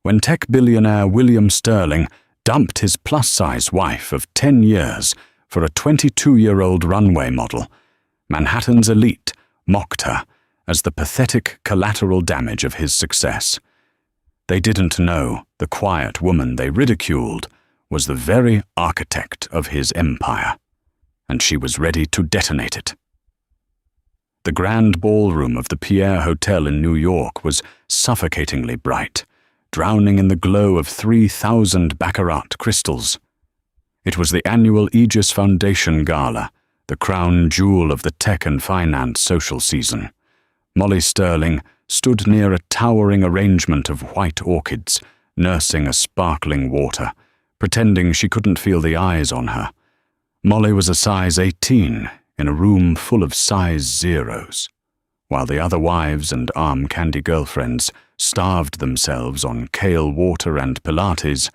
when tech billionaire William Sterling dumped his plus-size wife of 10 years for a 22-year-old runway model, Manhattan's elite mocked her as the pathetic collateral damage of his success. They didn't know the quiet woman they ridiculed was the very architect of his empire, and she was ready to detonate it. The grand ballroom of the Pierre Hotel in New York was suffocatingly bright, drowning in the glow of 3,000 baccarat crystals. It was the annual Aegis Foundation Gala, the crown jewel of the tech and finance social season. Molly Sterling stood near a towering arrangement of white orchids, nursing a sparkling water, pretending she couldn't feel the eyes on her. Molly was a size 18 in a room full of size zeros, while the other wives and arm candy girlfriends starved themselves on kale water and Pilates.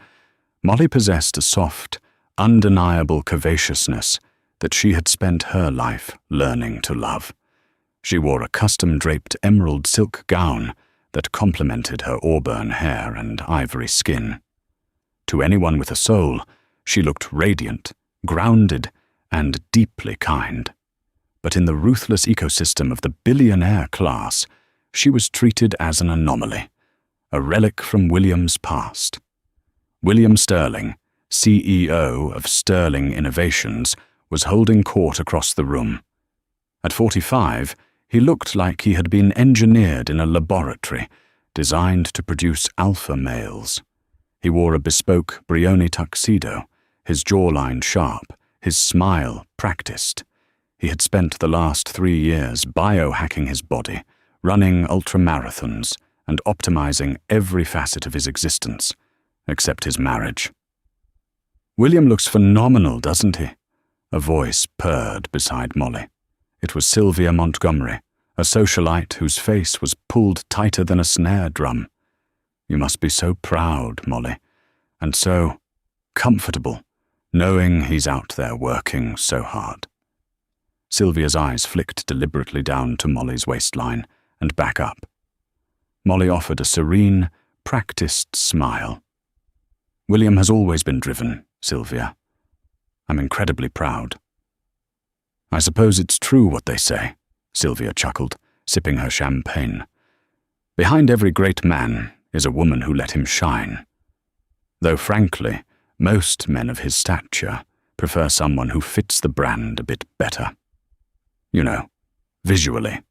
Molly possessed a soft, undeniable covaciousness that she had spent her life learning to love. She wore a custom-draped emerald silk gown that complemented her auburn hair and ivory skin. To anyone with a soul, she looked radiant, grounded, and deeply kind. But in the ruthless ecosystem of the billionaire class, she was treated as an anomaly, a relic from William's past. William Sterling, CEO of Sterling Innovations, was holding court across the room. At 45, he looked like he had been engineered in a laboratory designed to produce alpha males. He wore a bespoke Brioni tuxedo, his jawline sharp, his smile practiced. He had spent the last 3 years biohacking his body, running ultramarathons, and optimizing every facet of his existence, except his marriage. "William looks phenomenal, doesn't he?" A voice purred beside Molly. It was Sylvia Montgomery, a socialite whose face was pulled tighter than a snare drum. "You must be so proud, Molly, and so comfortable, knowing he's out there working so hard." Sylvia's eyes flicked deliberately down to Molly's waistline and back up. Molly offered a serene, practiced smile. "William has always been driven, Sylvia. I'm incredibly proud." "I suppose it's true what they say," Sylvia chuckled, sipping her champagne. "Behind every great man is a woman who let him shine. Though frankly, most men of his stature prefer someone who fits the brand a bit better. You know, visually."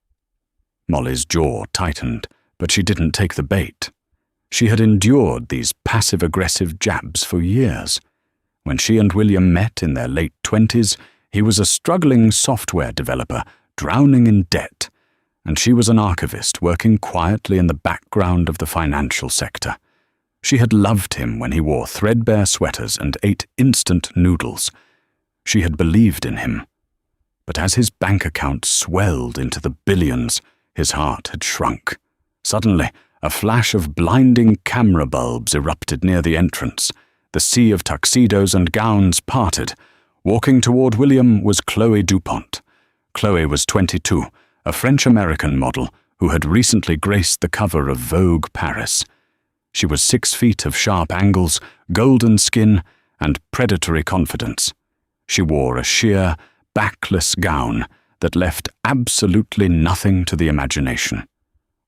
Molly's jaw tightened, but she didn't take the bait. She had endured these passive-aggressive jabs for years. When she and William met in their late 20s, he was a struggling software developer, drowning in debt, and she was an archivist working quietly in the background of the financial sector. She had loved him when he wore threadbare sweaters and ate instant noodles. She had believed in him. But as his bank account swelled into the billions, his heart had shrunk. Suddenly, a flash of blinding camera bulbs erupted near the entrance. The sea of tuxedos and gowns parted. Walking toward William was Chloe DuPont. Chloe was 22, a French-American model who had recently graced the cover of Vogue Paris. She was 6 feet of sharp angles, golden skin, and predatory confidence. She wore a sheer, backless gown that left absolutely nothing to the imagination.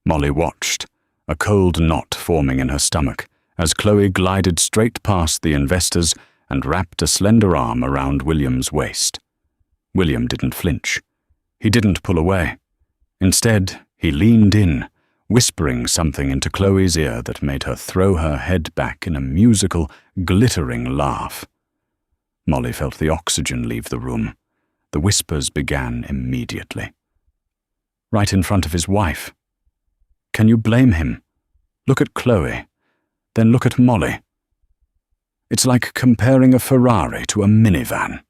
Molly watched, a cold knot forming in her stomach, as Chloe glided straight past the investors and wrapped a slender arm around William's waist. William didn't flinch. He didn't pull away. Instead, he leaned in, whispering something into Chloe's ear that made her throw her head back in a musical, glittering laugh. Molly felt the oxygen leave the room. The whispers began immediately. Right in front of his wife. Can you blame him? Look at Chloe, then look at Molly. It's like comparing a Ferrari to a minivan.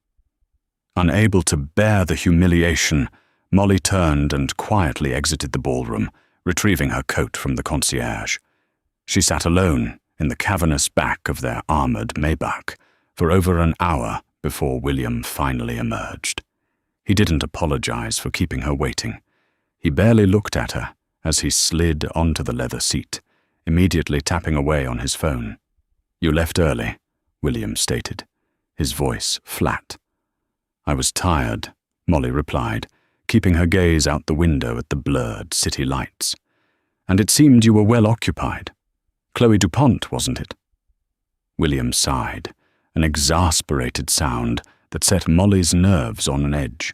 Unable to bear the humiliation, Molly turned and quietly exited the ballroom, retrieving her coat from the concierge. She sat alone in the cavernous back of their armored Maybach for over an hour before William finally emerged. He didn't apologize for keeping her waiting. He barely looked at her as he slid onto the leather seat, immediately tapping away on his phone. "You left early," William stated, his voice flat. "I was tired," Molly replied, keeping her gaze out the window at the blurred city lights. "And it seemed you were well occupied. Chloe DuPont, wasn't it?" William sighed, an exasperated sound that set Molly's nerves on edge.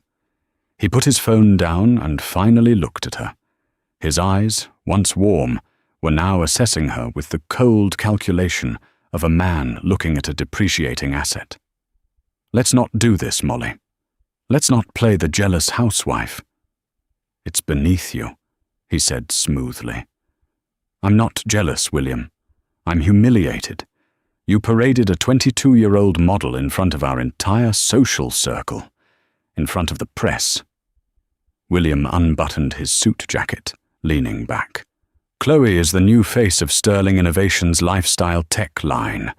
He put his phone down and finally looked at her. His eyes, once warm, were now assessing her with the cold calculation of a man looking at a depreciating asset. "Let's not do this, Molly. Let's not play the jealous housewife." "It's beneath you," he said smoothly. "I'm not jealous, William. I'm humiliated. You paraded a 22-year-old model in front of our entire social circle, in front of the press." William unbuttoned his suit jacket, leaning back. "Chloe is the new face of Sterling Innovations' lifestyle tech line.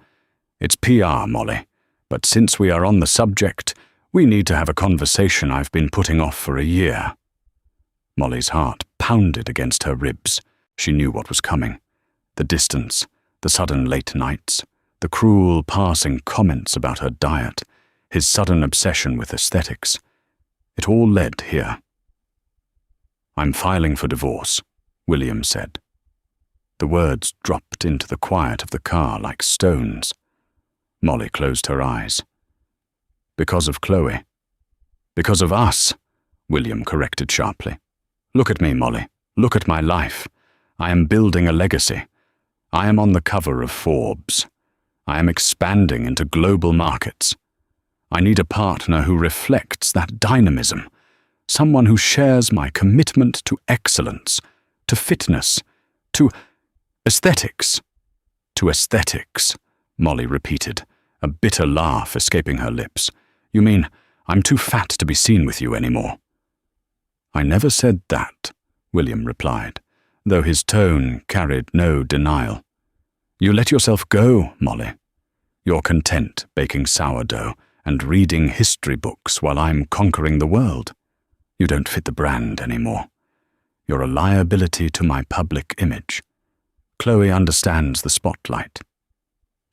It's PR, Molly, but since we are on the subject, we need to have a conversation I've been putting off for a year." Molly's heart pounded against her ribs. She knew what was coming. The distance, the sudden late nights, the cruel passing comments about her diet, his sudden obsession with aesthetics. It all led here. "I'm filing for divorce," William said. The words dropped into the quiet of the car like stones. Molly closed her eyes. "Because of Chloe." "Because of us," William corrected sharply. "Look at me, Molly. Look at my life. I am building a legacy. I am on the cover of Forbes. I am expanding into global markets. I need a partner who reflects that dynamism, someone who shares my commitment to excellence, to fitness, to aesthetics." "To aesthetics," Molly repeated, a bitter laugh escaping her lips. "You mean I'm too fat to be seen with you anymore?" "I never said that," William replied, though his tone carried no denial. "You let yourself go, Molly. You're content baking sourdough and reading history books while I'm conquering the world. You don't fit the brand anymore. You're a liability to my public image. Chloe understands the spotlight.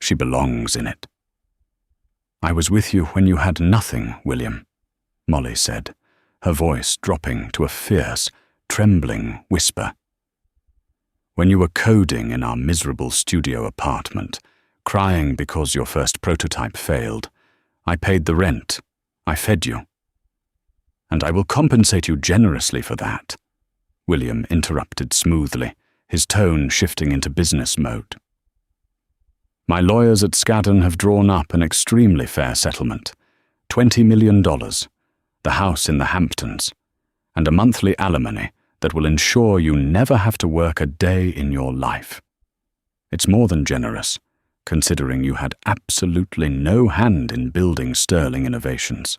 She belongs in it." "I was with you when you had nothing, William," Molly said, her voice dropping to a fierce, trembling whisper. "When you were coding in our miserable studio apartment, crying because your first prototype failed, I paid the rent. I fed you. And I will compensate you generously for that," William interrupted smoothly, his tone shifting into business mode. "My lawyers at Skadden have drawn up an extremely fair settlement. $20 million, the house in the Hamptons, and a monthly alimony that will ensure you never have to work a day in your life. It's more than generous, considering you had absolutely no hand in building Sterling Innovations."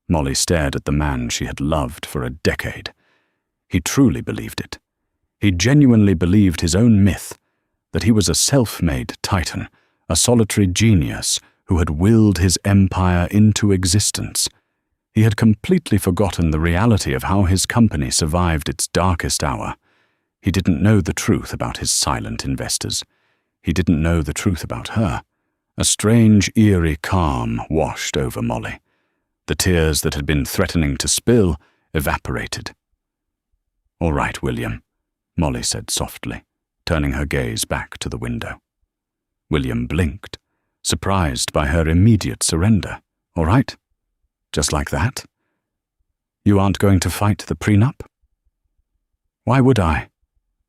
Molly stared at the man she had loved for a decade. He truly believed it. He genuinely believed his own myth, that he was a self-made titan, a solitary genius who had willed his empire into existence. He had completely forgotten the reality of how his company survived its darkest hour. He didn't know the truth about his silent investors. He didn't know the truth about her. A strange, eerie calm washed over Molly. The tears that had been threatening to spill evaporated. "All right, William," Molly said softly, turning her gaze back to the window. William blinked, surprised by her immediate surrender. "All right? Just like that? You aren't going to fight the prenup?" "Why would I?"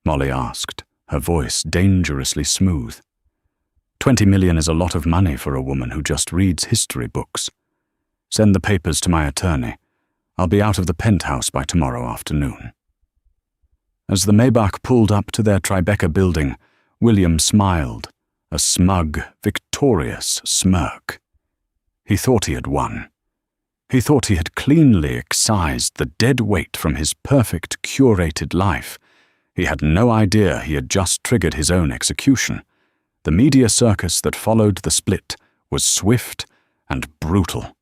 Molly asked, her voice dangerously smooth. $20 million is a lot of money for a woman who just reads history books. Send the papers to my attorney. I'll be out of the penthouse by tomorrow afternoon." As the Maybach pulled up to their Tribeca building, William smiled, a smug, victorious smirk. He thought he had won. He thought he had cleanly excised the dead weight from his perfect, curated life. He had no idea he had just triggered his own execution. The media circus that followed the split was swift and brutal.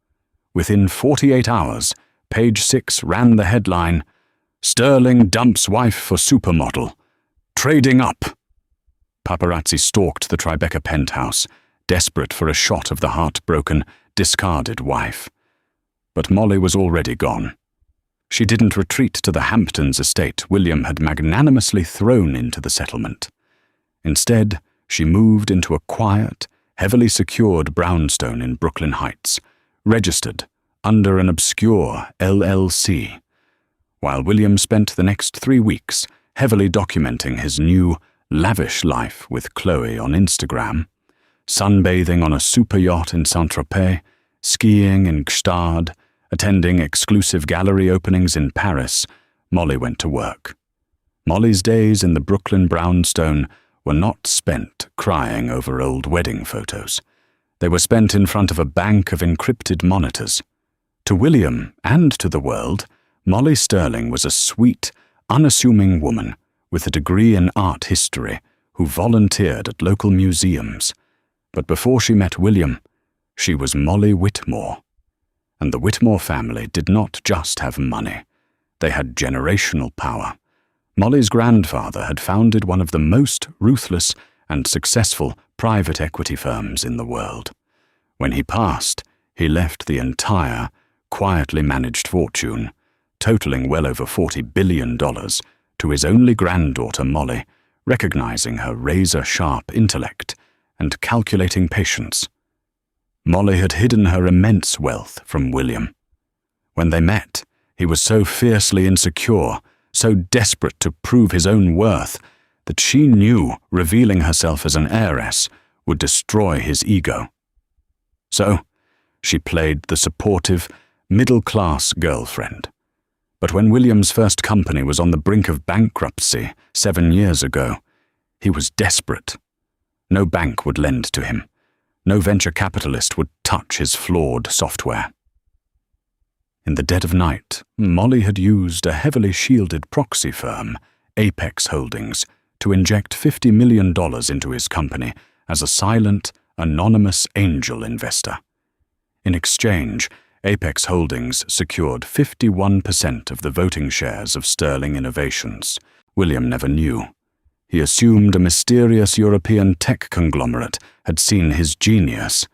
Within 48 hours, Page 6 ran the headline, "Sterling dumps wife for supermodel. Trading up." paparazzi stalked the Tribeca penthouse, desperate for a shot of the heartbroken, discarded wife. But Molly was already gone. She didn't retreat to the Hamptons estate William had magnanimously thrown into the settlement. Instead, she moved into a quiet, heavily secured brownstone in Brooklyn Heights, registered under an obscure LLC, while William spent the next 3 weeks heavily documenting his new, lavish life with Chloe on Instagram, sunbathing on a super yacht in Saint-Tropez, skiing in Gstaad, attending exclusive gallery openings in Paris. Molly went to work. Molly's days in the Brooklyn brownstone were not spent crying over old wedding photos. They were spent in front of a bank of encrypted monitors. To William and to the world, Molly Sterling was a sweet, unassuming woman with a degree in art history who volunteered at local museums. But before she met William, she was Molly Whitmore. And the Whitmore family did not just have money. They had generational power. Molly's grandfather had founded one of the most ruthless and successful private equity firms in the world. When he passed, he left the entire, quietly managed fortune, totaling well over $40 billion, to his only granddaughter Molly, recognizing her razor-sharp intellect and calculating patience. Molly had hidden her immense wealth from William. When they met, he was so fiercely insecure, so desperate to prove his own worth, that she knew revealing herself as an heiress would destroy his ego. So, she played the supportive, middle-class girlfriend. But when William's first company was on the brink of bankruptcy 7 years ago, he was desperate. No bank would lend to him. No venture capitalist would touch his flawed software. In the dead of night, Molly had used a heavily shielded proxy firm, Apex Holdings, to inject $50 million into his company as a silent, anonymous angel investor. In exchange, Apex Holdings secured 51% of the voting shares of Sterling Innovations. William never knew. He assumed a mysterious European tech conglomerate had seen his genius.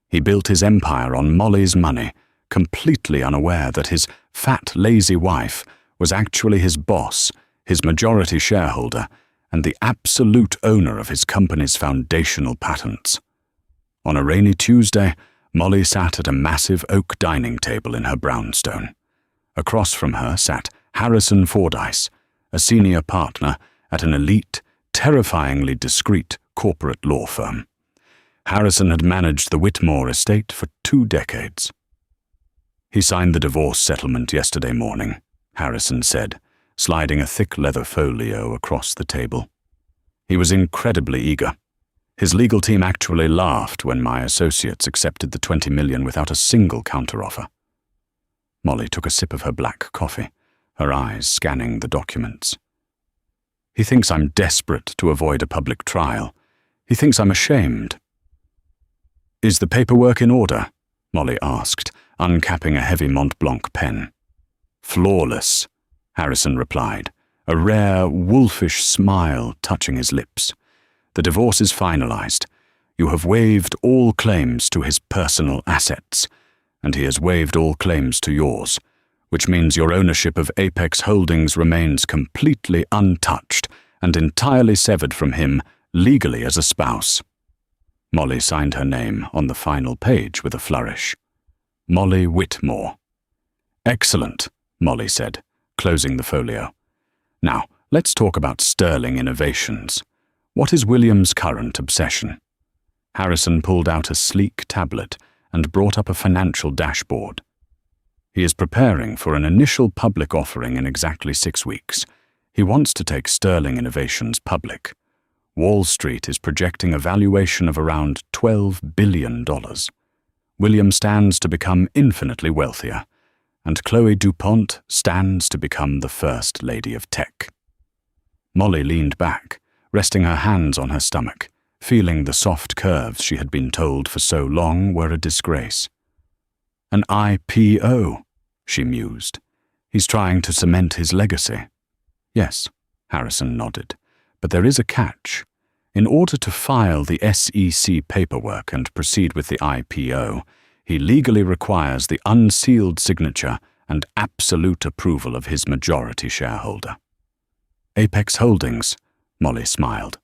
He built his empire on Molly's money, completely unaware that his fat, lazy wife was actually his boss, his majority shareholder, and the absolute owner of his company's foundational patents. On a rainy Tuesday, Molly sat at a massive oak dining table in her brownstone. Across from her sat Harrison Fordyce, a senior partner at an elite, terrifyingly discreet corporate law firm. Harrison had managed the Whitmore estate for 2 decades. "He signed the divorce settlement yesterday morning," Harrison said, sliding a thick leather folio across the table. "He was incredibly eager. His legal team actually laughed when my associates accepted the $20 million without a single counteroffer." Molly took a sip of her black coffee, her eyes scanning the documents. "He thinks I'm desperate to avoid a public trial. He thinks I'm ashamed." "Is the paperwork in order?" Molly asked, uncapping a heavy Mont Blanc pen. "Flawless," Harrison replied, a rare, wolfish smile touching his lips. "The divorce is finalized. You have waived all claims to his personal assets, and he has waived all claims to yours, which means your ownership of Apex Holdings remains completely untouched and entirely severed from him legally as a spouse." Molly signed her name on the final page with a flourish. Molly Whitmore. "Excellent," Molly said, closing the folio. "Now, let's talk about Sterling Innovations. What is William's current obsession?" Harrison pulled out a sleek tablet and brought up a financial dashboard. "He is preparing for an initial public offering in exactly 6 weeks. He wants to take Sterling Innovations public. Wall Street is projecting a valuation of around $12 billion. William stands to become infinitely wealthier, and Chloe DuPont stands to become the First Lady of Tech." Molly leaned back, resting her hands on her stomach, feeling the soft curves she had been told for so long were a disgrace. "An IPO," she mused. "He's trying to cement his legacy." "Yes," Harrison nodded, "but there is a catch. In order to file the SEC paperwork and proceed with the IPO, he legally requires the unsealed signature and absolute approval of his majority shareholder. Apex Holdings, Molly smiled.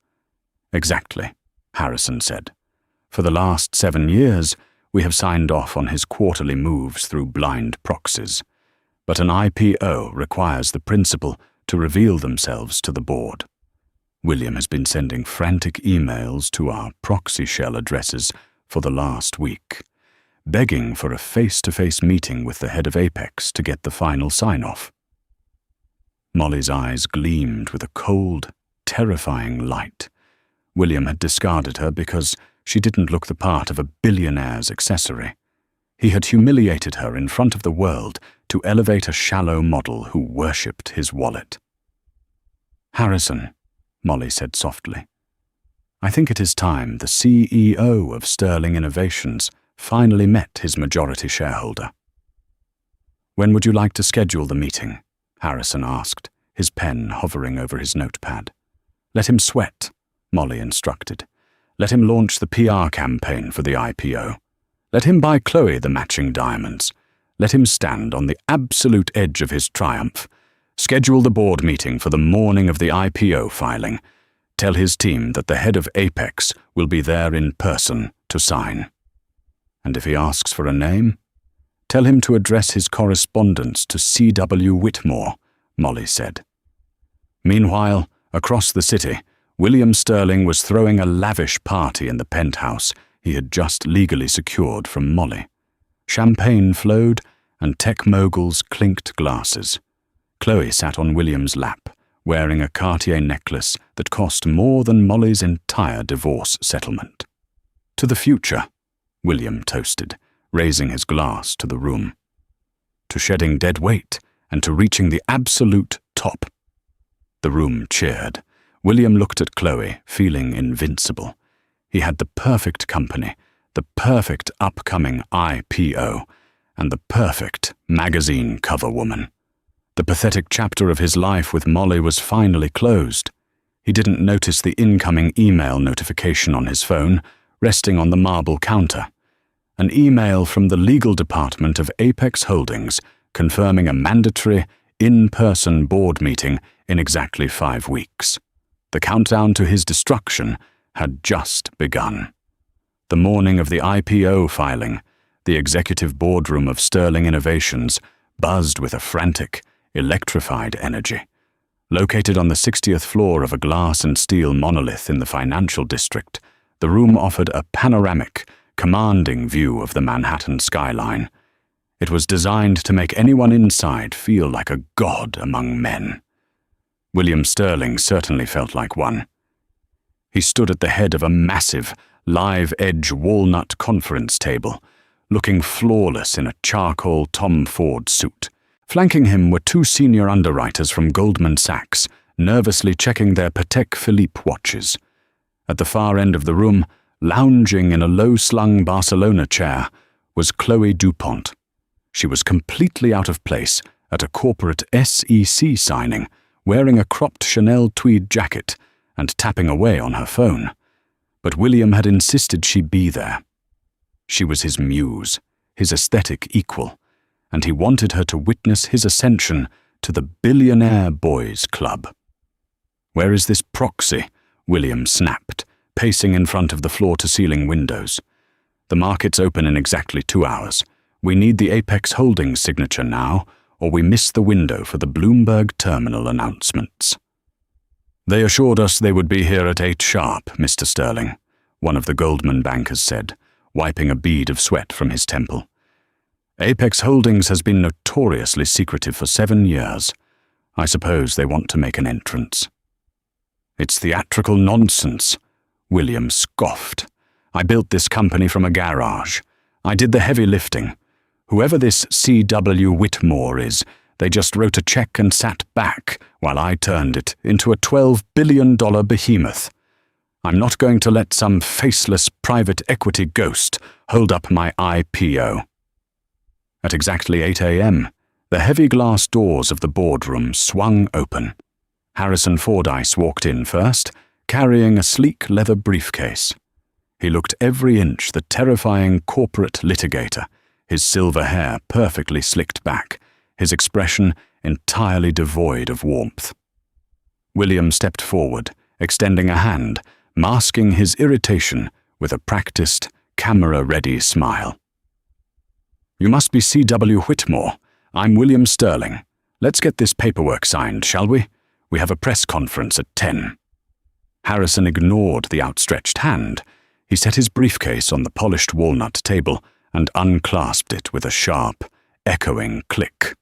Exactly, Harrison said. For the last 7 years, we have signed off on his quarterly moves through blind proxies. But an IPO requires the principal to reveal themselves to the board. William has been sending frantic emails to our proxy shell addresses for the last week, begging for a face-to-face meeting with the head of Apex to get the final sign-off. Molly's eyes gleamed with a cold, terrifying light. William had discarded her because she didn't look the part of a billionaire's accessory. He had humiliated her in front of the world to elevate a shallow model who worshipped his wallet. Harrison, Molly said softly, I think it is time the CEO of Sterling Innovations finally met his majority shareholder. When would you like to schedule the meeting? Harrison asked, his pen hovering over his notepad. Let him sweat, Molly instructed. Let him launch the PR campaign for the IPO. Let him buy Chloe the matching diamonds. Let him stand on the absolute edge of his triumph. Schedule the board meeting for the morning of the IPO filing. Tell his team that the head of Apex will be there in person to sign. And if he asks for a name, tell him to address his correspondence to C.W. Whitmore, Molly said. Meanwhile, across the city, William Sterling was throwing a lavish party in the penthouse he had just legally secured from Molly. Champagne flowed, and tech moguls clinked glasses. Chloe sat on William's lap, wearing a Cartier necklace that cost more than Molly's entire divorce settlement. To the future, William toasted, raising his glass to the room. To shedding dead weight and to reaching the absolute top. The room cheered. William looked at Chloe, feeling invincible. He had the perfect company, the perfect upcoming IPO, and the perfect magazine cover woman. The pathetic chapter of his life with Molly was finally closed. He didn't notice the incoming email notification on his phone, resting on the marble counter. An email from the legal department of Apex Holdings confirming a mandatory, in-person board meeting in exactly 5 weeks. The countdown to his destruction had just begun. The morning of the IPO filing, the executive boardroom of Sterling Innovations buzzed with a frantic, electrified energy. Located on the 60th floor of a glass and steel monolith in the financial district, the room offered a panoramic, commanding view of the Manhattan skyline. It was designed to make anyone inside feel like a god among men. William Sterling certainly felt like one. He stood at the head of a massive, live-edge walnut conference table, looking flawless in a charcoal Tom Ford suit. Flanking him were 2 senior underwriters from Goldman Sachs, nervously checking their Patek Philippe watches. At the far end of the room, lounging in a low-slung Barcelona chair, was Chloe DuPont. She was completely out of place at a corporate SEC signing, wearing a cropped Chanel tweed jacket and tapping away on her phone. But William had insisted she be there. She was his muse, his aesthetic equal, and he wanted her to witness his ascension to the Billionaire Boys Club. "Where is this proxy?" William snapped, pacing in front of the floor-to-ceiling windows. "The markets open in exactly 2 hours. We need the Apex Holdings signature now, or we miss the window for the Bloomberg terminal announcements." "They assured us they would be here at 8 sharp, Mr. Sterling," one of the Goldman bankers said, wiping a bead of sweat from his temple. "Apex Holdings has been notoriously secretive for 7 years. I suppose they want to make an entrance." "It's theatrical nonsense," William scoffed. "I built this company from a garage. I did the heavy lifting. Whoever this C.W. Whitmore is, they just wrote a check and sat back while I turned it into a $12 billion behemoth. I'm not going to let some faceless private equity ghost hold up my IPO." At exactly 8 a.m., the heavy glass doors of the boardroom swung open. Harrison Fordyce walked in first, carrying a sleek leather briefcase. He looked every inch the terrifying corporate litigator, his silver hair perfectly slicked back, his expression entirely devoid of warmth. William stepped forward, extending a hand, masking his irritation with a practiced, camera-ready smile. "You must be C.W. Whitmore. I'm William Sterling. Let's get this paperwork signed, shall we? We have a press conference at 10. Harrison ignored the outstretched hand. He set his briefcase on the polished walnut table and unclasped it with a sharp, echoing click.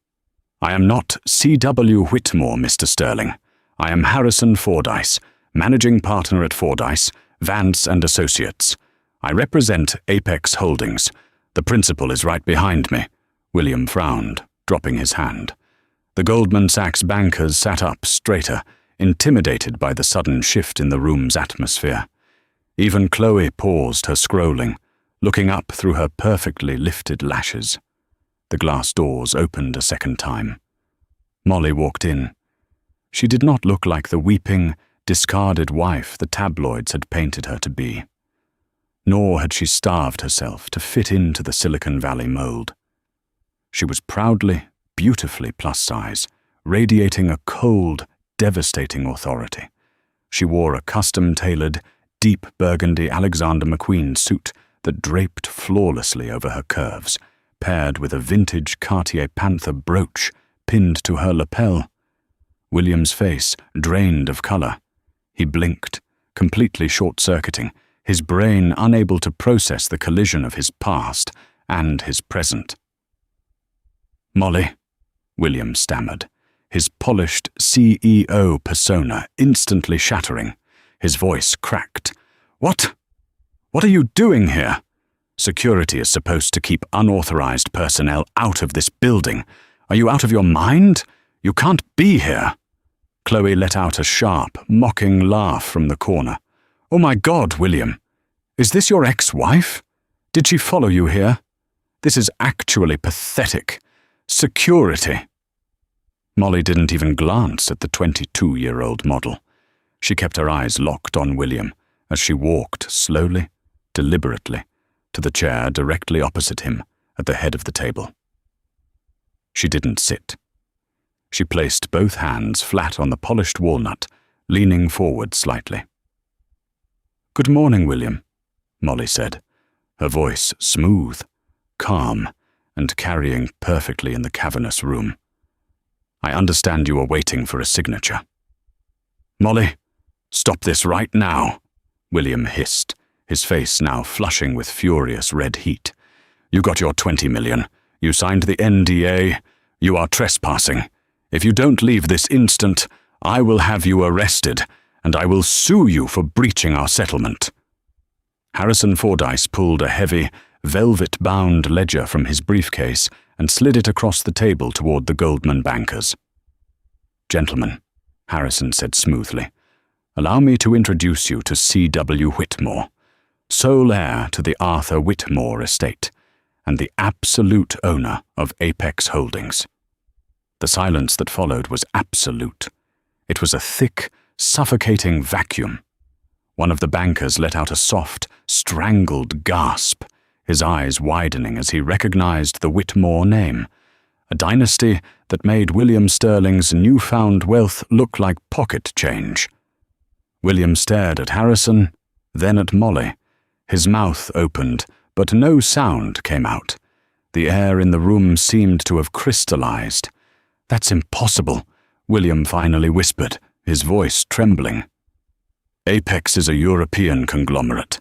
"I am not C.W. Whitmore, Mr. Sterling. I am Harrison Fordyce, managing partner at Fordyce, Vance and Associates. I represent Apex Holdings. The principal is right behind me." William frowned, dropping his hand. The Goldman Sachs bankers sat up straighter, intimidated by the sudden shift in the room's atmosphere. Even Chloe paused her scrolling, looking up through her perfectly lifted lashes. The glass doors opened a second time. Molly walked in. She did not look like the weeping, discarded wife the tabloids had painted her to be. Nor had she starved herself to fit into the Silicon Valley mold. She was proudly, beautifully plus-size, radiating a cold, devastating authority. She wore a custom-tailored, deep burgundy Alexander McQueen suit that draped flawlessly over her curves, paired with a vintage Cartier Panther brooch pinned to her lapel. William's face drained of color. He blinked, completely short-circuiting, his brain unable to process the collision of his past and his present. "Molly," William stammered, his polished CEO persona instantly shattering. His voice cracked. What are you doing here? Security is supposed to keep unauthorized personnel out of this building. Are you out of your mind? You can't be here." Chloe let out a sharp, mocking laugh from the corner. "Oh my God, William. Is this your ex-wife? Did she follow you here? This is actually pathetic. Security." Molly didn't even glance at the 22-year-old model. She kept her eyes locked on William as she walked slowly, deliberately, to the chair directly opposite him at the head of the table. She didn't sit. She placed both hands flat on the polished walnut, leaning forward slightly. "Good morning, William," Molly said, her voice smooth, calm, and carrying perfectly in the cavernous room. "I understand you are waiting for a signature." "Molly, stop this right now," William hissed, his face now flushing with furious red heat. "You got your 20 million. You signed the NDA. You are trespassing. If you don't leave this instant, I will have you arrested, and I will sue you for breaching our settlement." Harrison Fordyce pulled a heavy, velvet-bound ledger from his briefcase and slid it across the table toward the Goldman bankers. "Gentlemen," Harrison said smoothly, "allow me to introduce you to C.W. Whitmore, sole heir to the Arthur Whitmore estate, and the absolute owner of Apex Holdings." The silence that followed was absolute. It was a thick, suffocating vacuum. One of the bankers let out a soft, strangled gasp, his eyes widening as he recognized the Whitmore name, a dynasty that made William Sterling's newfound wealth look like pocket change. William stared at Harrison, then at Molly. His mouth opened, but no sound came out. The air in the room seemed to have crystallized. "That's impossible," William finally whispered, his voice trembling. "Apex is a European conglomerate.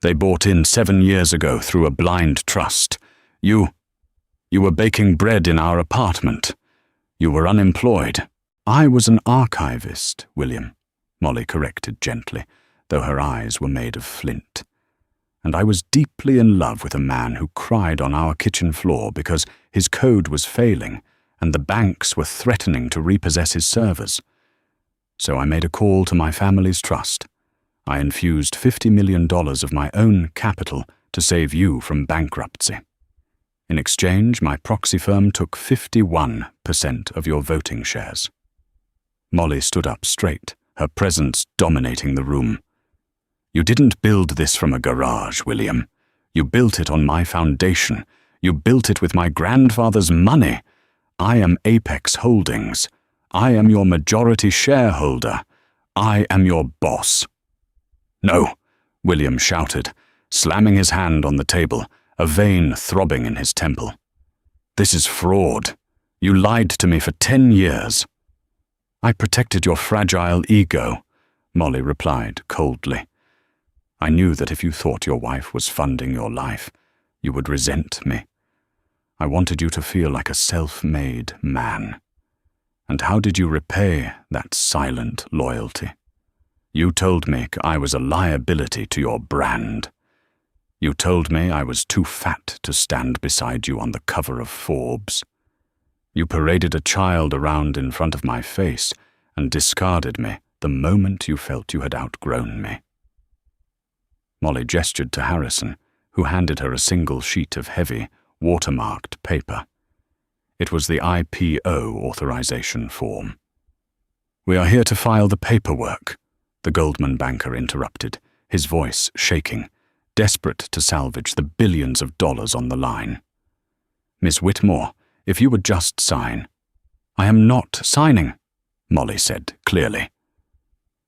They bought in 7 years ago through a blind trust. You were baking bread in our apartment. You were unemployed." "I was an archivist, William," Molly corrected gently, though her eyes were made of flint. "And I was deeply in love with a man who cried on our kitchen floor because his code was failing and the banks were threatening to repossess his servers. So I made a call to my family's trust. I infused $50 million of my own capital to save you from bankruptcy. In exchange, my proxy firm took 51% of your voting shares." Molly stood up straight, her presence dominating the room. "You didn't build this from a garage, William. You built it on my foundation. You built it with my grandfather's money. I am Apex Holdings. I am your majority shareholder. I am your boss." "No," William shouted, slamming his hand on the table, a vein throbbing in his temple. "This is fraud. You lied to me for 10 years. "I protected your fragile ego," Molly replied coldly. "I knew that if you thought your wife was funding your life, you would resent me. I wanted you to feel like a self-made man. And how did you repay that silent loyalty? You told me I was a liability to your brand. You told me I was too fat to stand beside you on the cover of Forbes. You paraded a child around in front of my face and discarded me the moment you felt you had outgrown me." Molly gestured to Harrison, who handed her a single sheet of heavy, watermarked paper. It was the IPO authorization form. "We are here to file the paperwork," the Goldman banker interrupted, his voice shaking, desperate to salvage the billions of dollars on the line. "Miss Whitmore, if you would just sign." "I am not signing," Molly said clearly.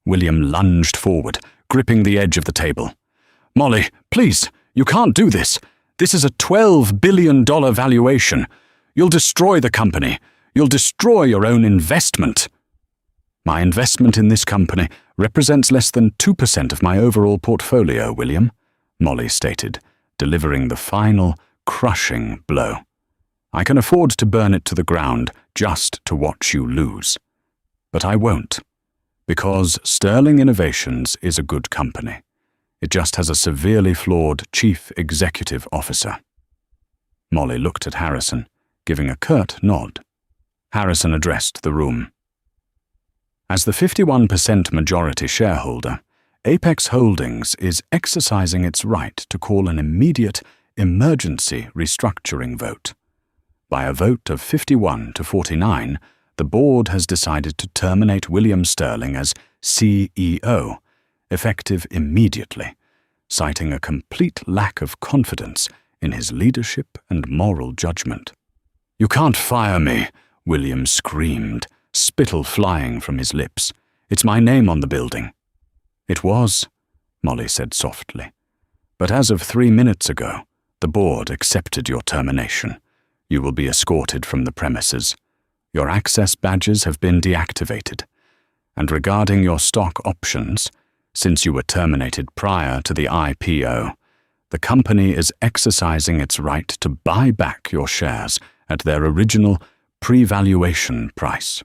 William lunged forward, gripping the edge of the table. "Molly, please, you can't do this. This is a $12 billion valuation. You'll destroy the company. You'll destroy your own investment." "My investment in this company represents less than 2% of my overall portfolio, William," Molly stated, delivering the final, crushing blow. "I can afford to burn it to the ground just to watch you lose. But I won't, because Sterling Innovations is a good company. It just has a severely flawed chief executive officer." Molly looked at Harrison, giving a curt nod. Harrison addressed the room. "As the 51% majority shareholder, Apex Holdings is exercising its right to call an immediate emergency restructuring vote. By a vote of 51 to 49, the board has decided to terminate William Sterling as CEO, effective immediately, citing a complete lack of confidence in his leadership and moral judgment. "You can't fire me," William screamed, spittle flying from his lips. "It's my name on the building." "It was," Molly said softly. "But as of 3 minutes ago, the board accepted your termination. You will be escorted from the premises. Your access badges have been deactivated. And regarding your stock options, since you were terminated prior to the IPO, the company is exercising its right to buy back your shares at their original pre-valuation price."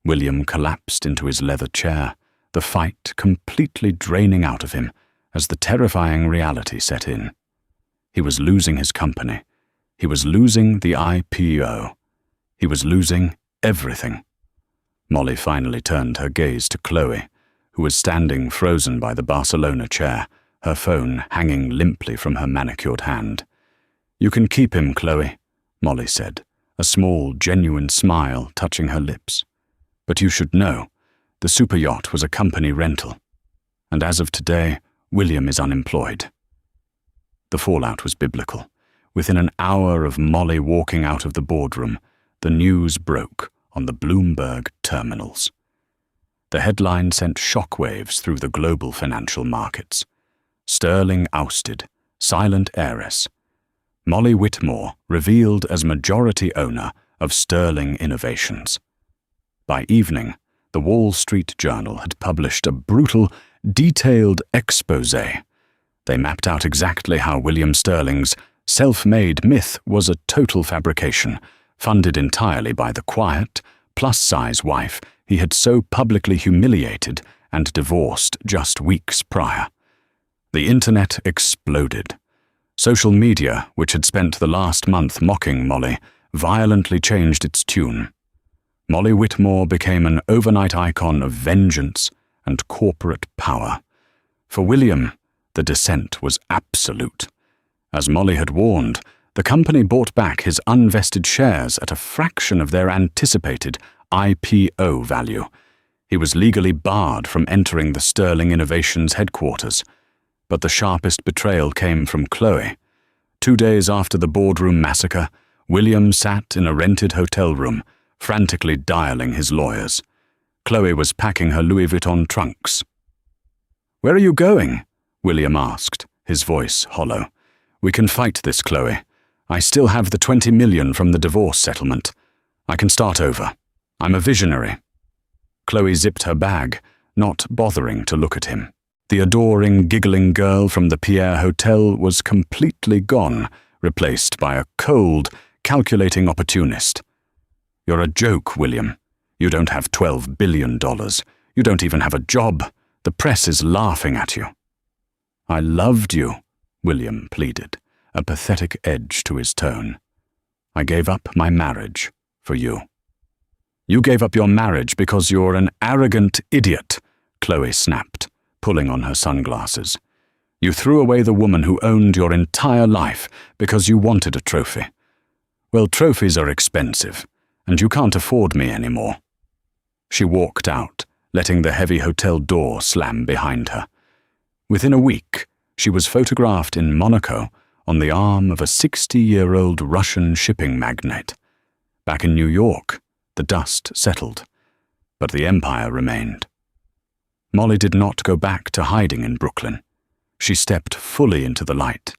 William collapsed into his leather chair, the fight completely draining out of him as the terrifying reality set in. He was losing his company. He was losing the IPO. He was losing everything. Molly finally turned her gaze to Chloe, who was standing frozen by the Barcelona chair, her phone hanging limply from her manicured hand. "You can keep him, Chloe," Molly said, a small, genuine smile touching her lips. "But you should know, the superyacht was a company rental. And as of today, William is unemployed." The fallout was biblical. Within an hour of Molly walking out of the boardroom, the news broke on the Bloomberg terminals. The headline sent shockwaves through the global financial markets. Sterling ousted, silent heiress. Molly Whitmore revealed as majority owner of Sterling Innovations. By evening, the Wall Street Journal had published a brutal, detailed exposé. They mapped out exactly how William Sterling's self-made myth was a total fabrication, funded entirely by the quiet, plus-size wife he had so publicly humiliated and divorced just weeks prior. The internet exploded. Social media, which had spent the last month mocking Molly, violently changed its tune. Molly Whitmore became an overnight icon of vengeance and corporate power. For William, the descent was absolute. As Molly had warned, the company bought back his unvested shares at a fraction of their anticipated IPO value. He was legally barred from entering the Sterling Innovations headquarters, but the sharpest betrayal came from Chloe. 2 days after the boardroom massacre, William sat in a rented hotel room, frantically dialing his lawyers. Chloe was packing her Louis Vuitton trunks. "Where are you going?" William asked, his voice hollow. "We can fight this, Chloe. I still have the 20 million from the divorce settlement. I can start over. I'm a visionary." Chloe zipped her bag, not bothering to look at him. The adoring, giggling girl from the Pierre Hotel was completely gone, replaced by a cold, calculating opportunist. "You're a joke, William. You don't have $12 billion. You don't even have a job. The press is laughing at you." "I loved you," William pleaded, a pathetic edge to his tone. "I gave up my marriage for you." "You gave up your marriage because you're an arrogant idiot," Chloe snapped, pulling on her sunglasses. "You threw away the woman who owned your entire life because you wanted a trophy. Well, trophies are expensive, and you can't afford me anymore." She walked out, letting the heavy hotel door slam behind her. Within a week, she was photographed in Monaco on the arm of a 60-year-old Russian shipping magnate. Back in New York, the dust settled, but the empire remained. Molly did not go back to hiding in Brooklyn. She stepped fully into the light.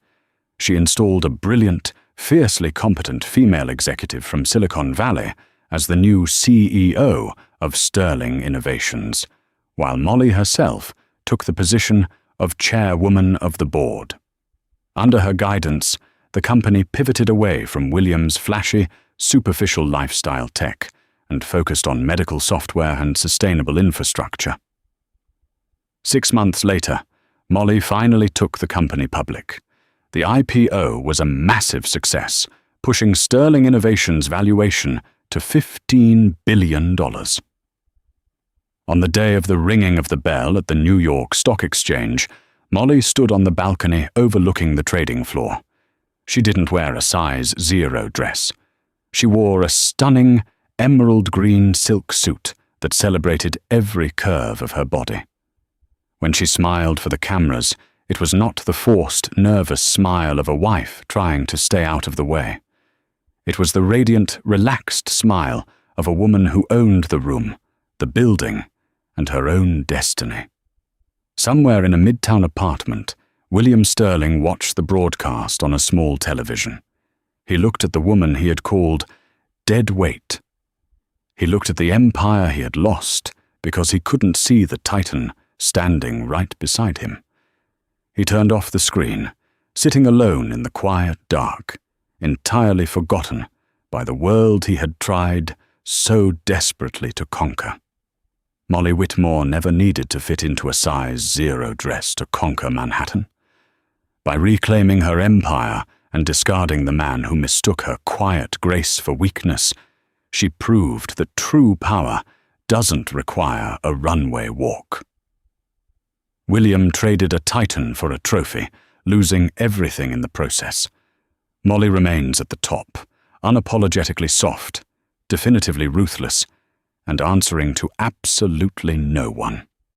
She installed a brilliant, fiercely competent female executive from Silicon Valley as the new CEO of Sterling Innovations, while Molly herself took the position of chairwoman of the board. Under her guidance, the company pivoted away from William's flashy, superficial lifestyle tech and focused on medical software and sustainable infrastructure. 6 months later, Molly finally took the company public. The IPO was a massive success, pushing Sterling Innovations' valuation to $15 billion. On the day of the ringing of the bell at the New York Stock Exchange, Molly stood on the balcony overlooking the trading floor. She didn't wear a size 0 dress. She wore a stunning emerald green silk suit that celebrated every curve of her body. When she smiled for the cameras, it was not the forced, nervous smile of a wife trying to stay out of the way. It was the radiant, relaxed smile of a woman who owned the room, the building, and her own destiny. Somewhere in a midtown apartment, William Sterling watched the broadcast on a small television. He looked at the woman he had called dead weight. He looked at the empire he had lost because he couldn't see the titan standing right beside him. He turned off the screen, sitting alone in the quiet dark, entirely forgotten by the world he had tried so desperately to conquer. Molly Whitmore never needed to fit into a size 0 dress to conquer Manhattan. By reclaiming her empire and discarding the man who mistook her quiet grace for weakness, she proved that true power doesn't require a runway walk. William traded a titan for a trophy, losing everything in the process. Molly remains at the top, unapologetically soft, definitively ruthless, and answering to absolutely no one.